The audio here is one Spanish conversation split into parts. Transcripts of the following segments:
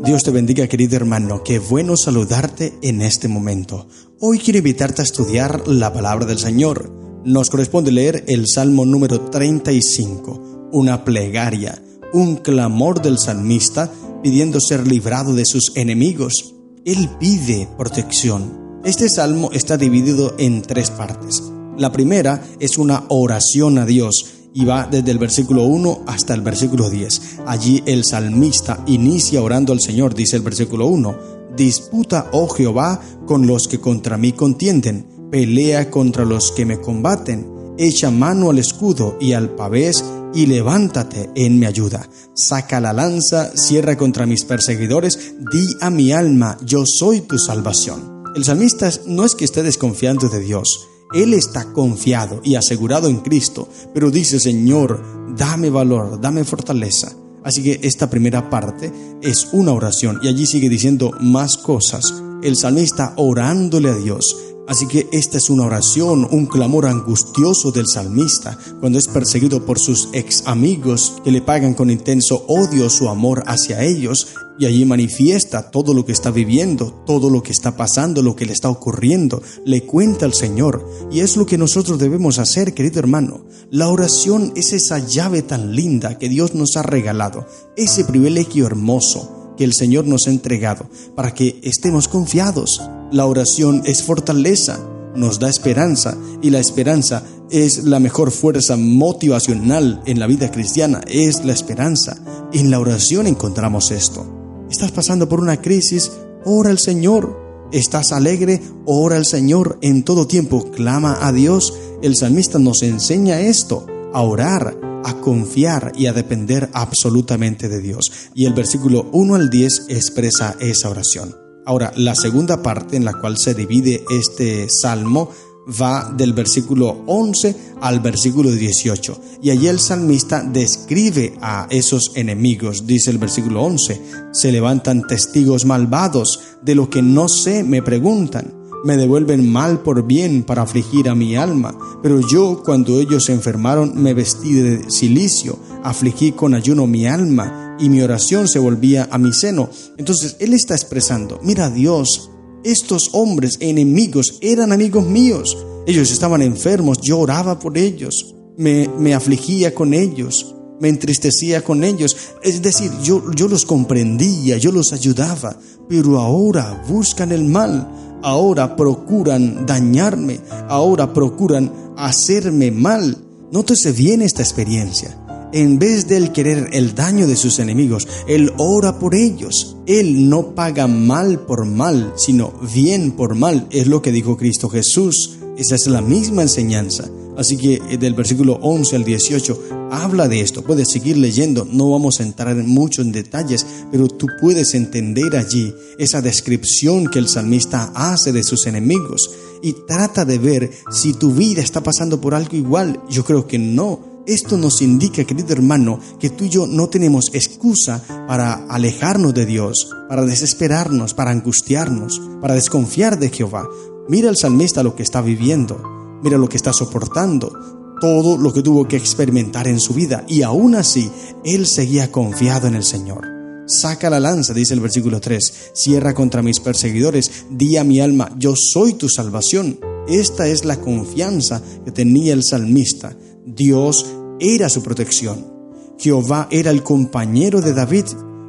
Dios te bendiga, querido hermano. Qué bueno saludarte en este momento. Hoy quiero invitarte a estudiar la palabra del Señor. Nos corresponde leer el Salmo número 35, una plegaria, un clamor del salmista pidiendo ser librado de sus enemigos. Él pide protección. Este salmo está dividido en 3 partes. La primera es una oración a Dios y va desde el versículo 1 hasta el versículo 10. Allí el salmista inicia orando al Señor, dice el versículo 1: Disputa, oh Jehová, con los que contra mí contienden, pelea contra los que me combaten, echa mano al escudo y al pavés, y levántate en mi ayuda. Saca la lanza, cierra contra mis perseguidores, di a mi alma, yo soy tu salvación. El salmista no es que esté desconfiando de Dios. Él está confiado y asegurado en Cristo, pero dice: Señor, dame valor, dame fortaleza. Así que esta primera parte es una oración y allí sigue diciendo más cosas. El salmista orándole a Dios. Así que esta es una oración, un clamor angustioso del salmista cuando es perseguido por sus ex amigos que le pagan con intenso odio su amor hacia ellos, y allí manifiesta todo lo que está viviendo, todo lo que está pasando, lo que le está ocurriendo, le cuenta al Señor. Y es lo que nosotros debemos hacer, querido hermano. La oración es esa llave tan linda que Dios nos ha regalado, ese privilegio hermoso que el Señor nos ha entregado para que estemos confiados. La oración es fortaleza, nos da esperanza, y la esperanza es la mejor fuerza motivacional en la vida cristiana, es la esperanza. En la oración encontramos esto. ¿Estás pasando por una crisis? Ora al Señor. ¿Estás alegre? Ora al Señor. En todo tiempo clama a Dios. El salmista nos enseña esto, a orar, a confiar y a depender absolutamente de Dios. Y el versículo 1 al 10 expresa esa oración. Ahora, la segunda parte en la cual se divide este salmo va del versículo 11 al versículo 18. Y allí el salmista describe a esos enemigos. Dice el versículo 11: Se levantan testigos malvados, de lo que no sé me preguntan. Me devuelven mal por bien para afligir a mi alma. Pero yo, cuando ellos se enfermaron, me vestí de cilicio, afligí con ayuno mi alma, y mi oración se volvía a mi seno. Entonces él está expresando: mira, Dios, estos hombres enemigos eran amigos míos. Ellos estaban enfermos, yo oraba por ellos, me afligía con ellos, me entristecía con ellos. Es decir, yo los comprendía, yo los ayudaba, pero ahora buscan el mal. Ahora procuran dañarme, ahora procuran hacerme mal. Nótese bien esta experiencia. En vez de él querer el daño de sus enemigos, él ora por ellos. Él no paga mal por mal, sino bien por mal. Es lo que dijo Cristo Jesús. Esa es la misma enseñanza. Así que del versículo 11 al 18 habla de esto. Puedes seguir leyendo, no vamos a entrar mucho en detalles, pero tú puedes entender allí esa descripción que el salmista hace de sus enemigos. Y trata de ver si tu vida está pasando por algo igual. Yo creo que no. Esto nos indica, querido hermano, que tú y yo no tenemos excusa para alejarnos de Dios, para desesperarnos, para angustiarnos, para desconfiar de Jehová. Mira el salmista lo que está viviendo, mira lo que está soportando, todo lo que tuvo que experimentar en su vida, y aún así, él seguía confiado en el Señor. Saca la lanza, dice el versículo 3, cierra contra mis perseguidores, di a mi alma, yo soy tu salvación. Esta es la confianza que tenía el salmista. Dios era su protección. Jehová era el compañero de David.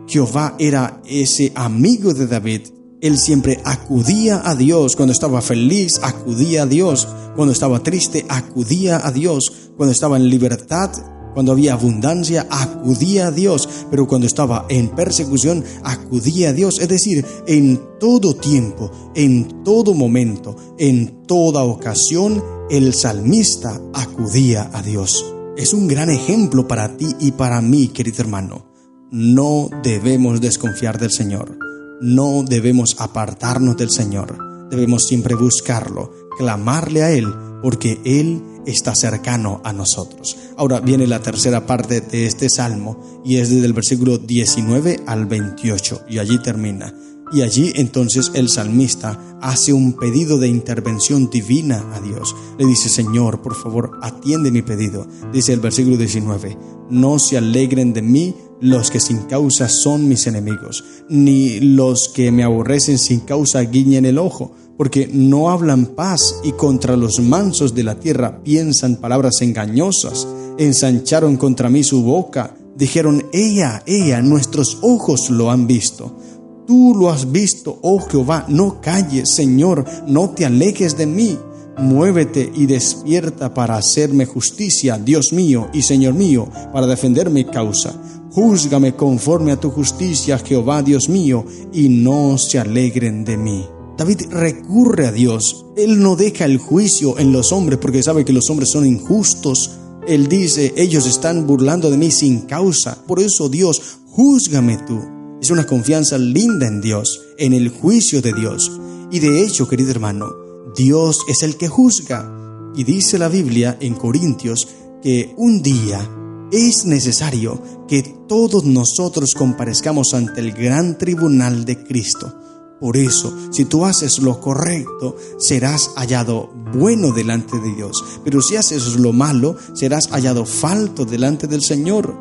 Jehová era ese amigo de David. Él siempre acudía a Dios. Cuando estaba feliz, acudía a Dios. Cuando estaba triste, acudía a Dios. Cuando estaba en libertad, cuando había abundancia, acudía a Dios. Pero cuando estaba en persecución, acudía a Dios. Es decir, en todo tiempo, en todo momento, en toda ocasión, el salmista acudía a Dios. Es un gran ejemplo para ti y para mí, querido hermano. No debemos desconfiar del Señor. No debemos apartarnos del Señor. Debemos siempre buscarlo, clamarle a Él, porque Él está cercano a nosotros. Ahora viene la tercera parte de este salmo, y es desde el versículo 19 al 28, y allí termina. Y allí entonces el salmista hace un pedido de intervención divina a Dios. Le dice: Señor, por favor, atiende mi pedido. Dice el versículo 19: No se alegren de mí los que sin causa son mis enemigos, ni los que me aborrecen sin causa guiñen el ojo, porque no hablan paz y contra los mansos de la tierra piensan palabras engañosas. Ensancharon contra mí su boca, dijeron, ella, nuestros ojos lo han visto. Tú lo has visto, oh Jehová, no calles, Señor, no te alejes de mí. Muévete y despierta para hacerme justicia, Dios mío y Señor mío, para defender mi causa. Júzgame conforme a tu justicia, Jehová, Dios mío, y no se alegren de mí. David recurre a Dios. Él no deja el juicio en los hombres porque sabe que los hombres son injustos. Él dice, ellos están burlando de mí sin causa. Por eso, Dios, júzgame tú. Es una confianza linda en Dios, en el juicio de Dios. Y de hecho, querido hermano, Dios es el que juzga. Y dice la Biblia en Corintios que un día es necesario que todos nosotros comparezcamos ante el gran tribunal de Cristo. Por eso, si tú haces lo correcto, serás hallado bueno delante de Dios. Pero si haces lo malo, serás hallado falto delante del Señor.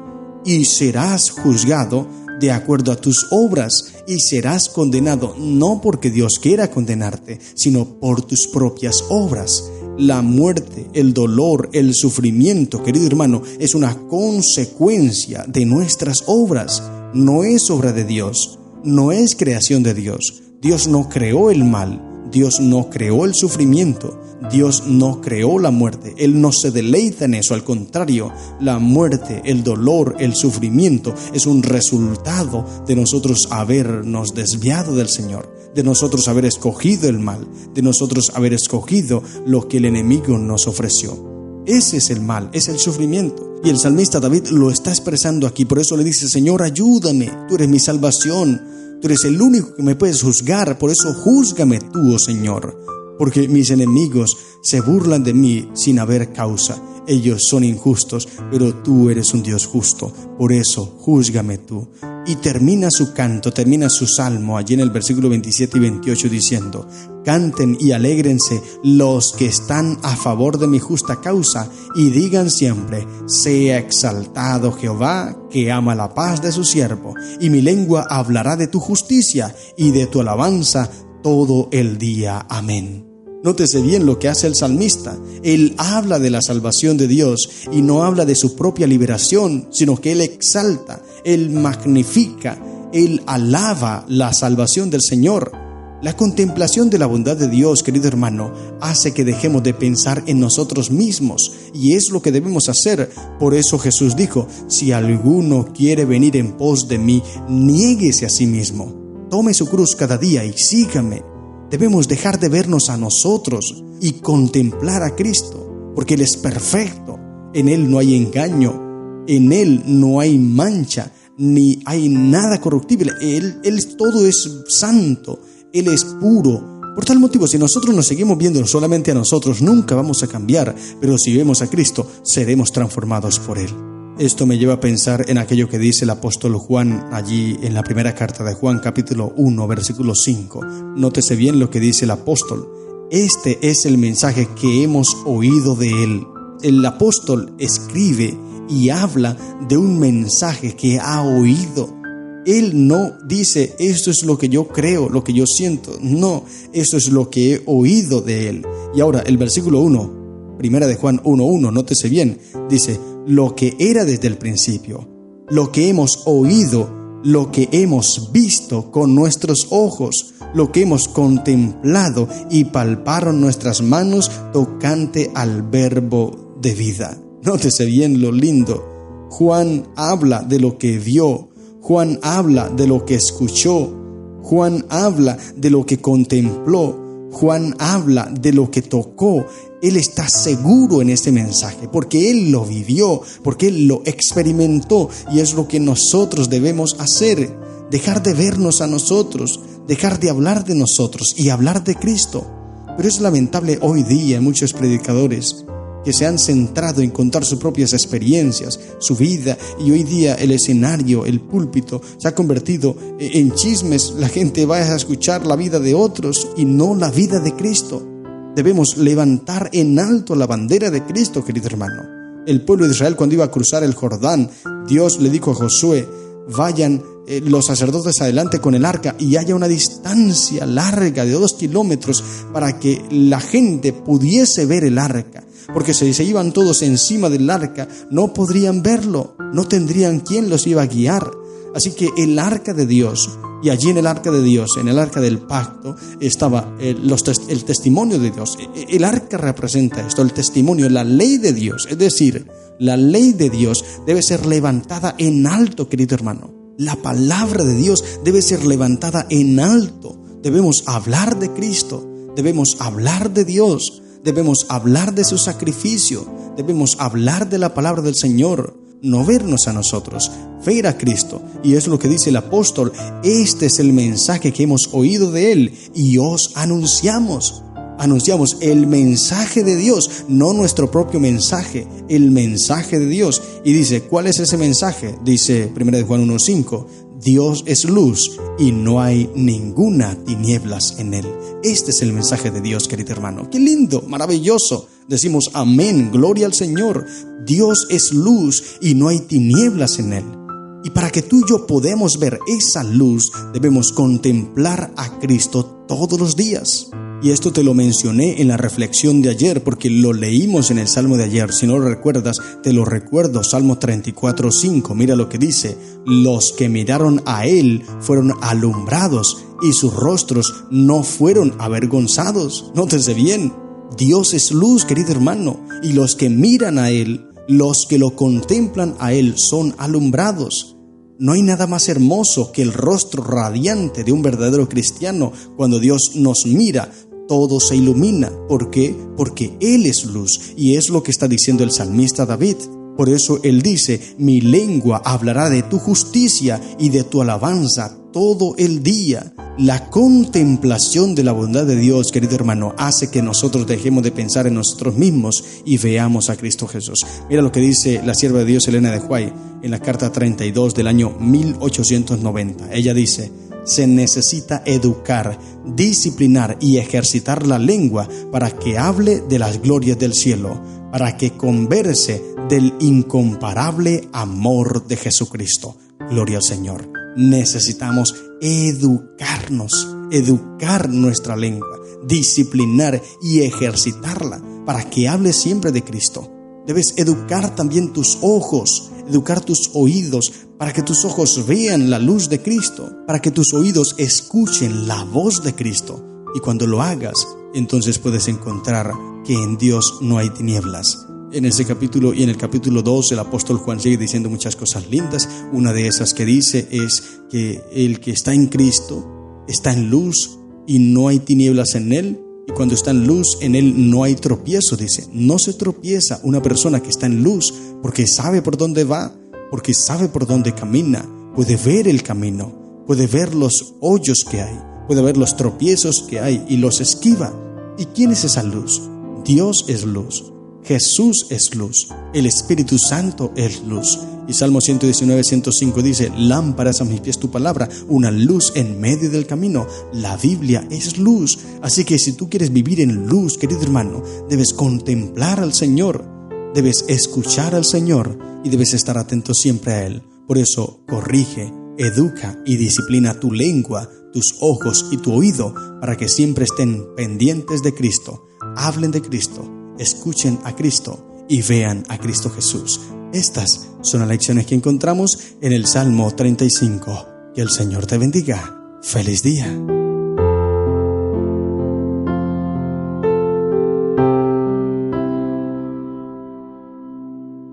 Y serás juzgado de acuerdo a tus obras, y serás condenado no porque Dios quiera condenarte, sino por tus propias obras. La muerte, el dolor, el sufrimiento, querido hermano, es una consecuencia de nuestras obras. No es obra de Dios, no es creación de Dios. Dios no creó el mal, Dios no creó el sufrimiento, Dios no creó la muerte. Él no se deleita en eso, al contrario, la muerte, el dolor, el sufrimiento es un resultado de nosotros habernos desviado del Señor, de nosotros haber escogido el mal, de nosotros haber escogido lo que el enemigo nos ofreció. Ese es el mal, es el sufrimiento. Y el salmista David lo está expresando aquí, por eso le dice, Señor, ayúdame, tú eres mi salvación, tú eres el único que me puedes juzgar, por eso júzgame tú, oh Señor. Porque mis enemigos se burlan de mí sin haber causa. Ellos son injustos, pero tú eres un Dios justo. Por eso, júzgame tú. Y termina su canto, termina su salmo allí en el versículo 27 y 28 diciendo, canten y alégrense los que están a favor de mi justa causa y digan siempre, sea exaltado Jehová, que ama la paz de su siervo. Y mi lengua hablará de tu justicia y de tu alabanza todo el día. Amén. Nótese bien lo que hace el salmista. Él habla de la salvación de Dios y no habla de su propia liberación, sino que él exalta, él magnifica, él alaba la salvación del Señor. La contemplación de la bondad de Dios, querido hermano, hace que dejemos de pensar en nosotros mismos, y es lo que debemos hacer. Por eso Jesús dijo, si alguno quiere venir en pos de mí, niéguese a sí mismo, tome su cruz cada día y sígame. Debemos dejar de vernos a nosotros y contemplar a Cristo, porque Él es perfecto, en Él no hay engaño, en Él no hay mancha, ni hay nada corruptible. Él todo es santo, Él es puro. Por tal motivo, si nosotros nos seguimos viendo solamente a nosotros, nunca vamos a cambiar, pero si vemos a Cristo, seremos transformados por Él. Esto me lleva a pensar en aquello que dice el apóstol Juan allí en la primera carta de Juan, capítulo 1, versículo 5. Nótese bien lo que dice el apóstol. Este es el mensaje que hemos oído de Él. El apóstol escribe y habla de un mensaje que ha oído. Él no dice, esto es lo que yo creo, lo que yo siento. No, esto es lo que he oído de Él. Y ahora el versículo 1, primera de Juan 1:1, nótese bien, dice, lo que era desde el principio, lo que hemos oído, lo que hemos visto con nuestros ojos, lo que hemos contemplado y palparon nuestras manos tocante al verbo de vida. Nótese bien lo lindo. Juan habla de lo que vio, Juan habla de lo que escuchó, Juan habla de lo que contempló, Juan habla de lo que tocó. Él está seguro en este mensaje porque Él lo vivió, porque Él lo experimentó, y es lo que nosotros debemos hacer, dejar de vernos a nosotros, dejar de hablar de nosotros y hablar de Cristo. Pero es lamentable hoy día muchos predicadores que se han centrado en contar sus propias experiencias, su vida, y hoy día el escenario, el púlpito, se ha convertido en chismes. La gente va a escuchar la vida de otros y no la vida de Cristo. Debemos levantar en alto la bandera de Cristo, querido hermano. El pueblo de Israel, cuando iba a cruzar el Jordán, Dios le dijo a Josué, vayan los sacerdotes adelante con el arca y haya una distancia larga de 2 kilómetros para que la gente pudiese ver el arca. Porque si se iban todos encima del arca, no podrían verlo, no tendrían quien los iba a guiar. Así que el arca de Dios, y allí en el arca de Dios, en el arca del pacto, estaba el testimonio de Dios. El arca representa esto, el testimonio, la ley de Dios. Es decir, la ley de Dios debe ser levantada en alto, querido hermano. La palabra de Dios debe ser levantada en alto. Debemos hablar de Cristo, debemos hablar de Dios, debemos hablar de su sacrificio, debemos hablar de la palabra del Señor. No vernos a nosotros, ver a Cristo. Y es lo que dice el apóstol: este es el mensaje que hemos oído de Él y os anunciamos. Anunciamos el mensaje de Dios, no nuestro propio mensaje, el mensaje de Dios. Y dice, ¿cuál es ese mensaje? Dice 1 Juan 1:5, Dios es luz y no hay ninguna tinieblas en Él. Este es el mensaje de Dios, querido hermano. ¡Qué lindo, maravilloso! Decimos amén, gloria al Señor. Dios es luz y no hay tinieblas en Él. Y para que tú y yo podamos ver esa luz, debemos contemplar a Cristo todos los días. Y esto te lo mencioné en la reflexión de ayer, porque lo leímos en el Salmo de ayer. Si no lo recuerdas, te lo recuerdo. Salmo 34:5. Mira lo que dice: los que miraron a Él fueron alumbrados y sus rostros no fueron avergonzados. Nótese bien, Dios es luz, querido hermano, y los que miran a Él, los que lo contemplan a Él, son alumbrados. No hay nada más hermoso que el rostro radiante de un verdadero cristiano. Cuando Dios nos mira, todo se ilumina. ¿Por qué? Porque Él es luz, y es lo que está diciendo el salmista David. Por eso él dice: mi lengua hablará de tu justicia y de tu alabanza todo el día. La contemplación de la bondad de Dios, querido hermano, hace que nosotros dejemos de pensar en nosotros mismos y veamos a Cristo Jesús. Mira lo que dice la sierva de Dios Elena de White en la carta 32 del año 1890. Ella dice: se necesita educar, disciplinar y ejercitar la lengua para que hable de las glorias del cielo, para que converse del incomparable amor de Jesucristo. Gloria al Señor. Necesitamos educarnos, educar nuestra lengua, disciplinar y ejercitarla para que hable siempre de Cristo. Debes educar también tus ojos, educar tus oídos, para que tus ojos vean la luz de Cristo, para que tus oídos escuchen la voz de Cristo. Y cuando lo hagas, entonces puedes encontrar que en Dios no hay tinieblas. En ese capítulo y en el capítulo 2 el apóstol Juan sigue diciendo muchas cosas lindas. Una de esas que dice es que el que está en Cristo está en luz y no hay tinieblas en Él. Y cuando está en luz, en Él no hay tropiezo, dice. No se tropieza una persona que está en luz porque sabe por dónde va, porque sabe por dónde camina. Puede ver el camino, puede ver los hoyos que hay, puede ver los tropiezos que hay y los esquiva. ¿Y quién es esa luz? Dios es luz. Jesús es luz, el Espíritu Santo es luz. Y Salmo 119:105 dice: lámparas a mis pies tu palabra, una luz en medio del camino. La Biblia es luz. Así que si tú quieres vivir en luz, querido hermano, debes contemplar al Señor, debes escuchar al Señor y debes estar atento siempre a Él. Por eso, corrige, educa y disciplina tu lengua, tus ojos y tu oído para que siempre estén pendientes de Cristo, hablen de Cristo, escuchen a Cristo y vean a Cristo Jesús. Estas son las lecciones que encontramos en el Salmo 35. Que el Señor te bendiga. ¡Feliz día!